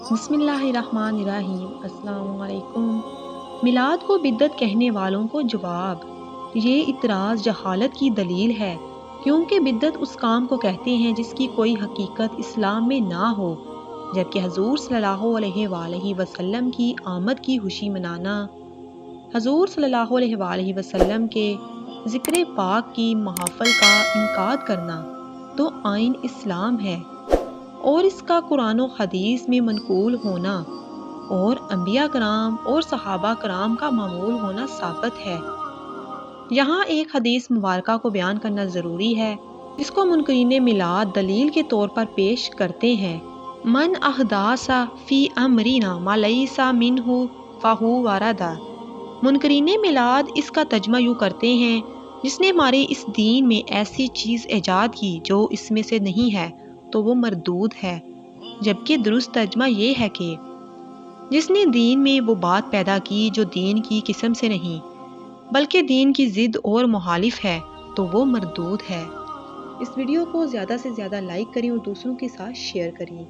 بسم اللہ الرحمن الرحیم۔ السلام علیکم۔ میلاد کو بدعت کہنے والوں کو جواب: یہ اعتراض جہالت کی دلیل ہے، کیونکہ بدعت اس کام کو کہتے ہیں جس کی کوئی حقیقت اسلام میں نہ ہو، جبکہ حضور صلی اللہ علیہ وآلہ وسلم کی آمد کی خوشی منانا، حضور صلی اللہ علیہ وآلہ وسلم کے ذکر پاک کی محافل کا انعقاد کرنا تو آئین اسلام ہے، اور اس کا قرآن و حدیث میں منقول ہونا اور انبیاء کرام اور صحابہ کرام کا معمول ہونا ثابت ہے۔ یہاں ایک حدیث مبارکہ کو بیان کرنا ضروری ہے، جس کو منکرین میلاد دلیل کے طور پر پیش کرتے ہیں: من احدث فی امرنا ما لیس منہ فہو رد۔ منکرین میلاد اس کا ترجمہ یوں کرتے ہیں: جس نے ہمارے اس دین میں ایسی چیز ایجاد کی جو اس میں سے نہیں ہے تو وہ مردود ہے، جبکہ درست ترجمہ یہ ہے کہ جس نے دین میں وہ بات پیدا کی جو دین کی قسم سے نہیں بلکہ دین کی ضد اور مخالف ہے تو وہ مردود ہے۔ اس ویڈیو کو زیادہ سے زیادہ لائک کریں اور دوسروں کے ساتھ شیئر کریں۔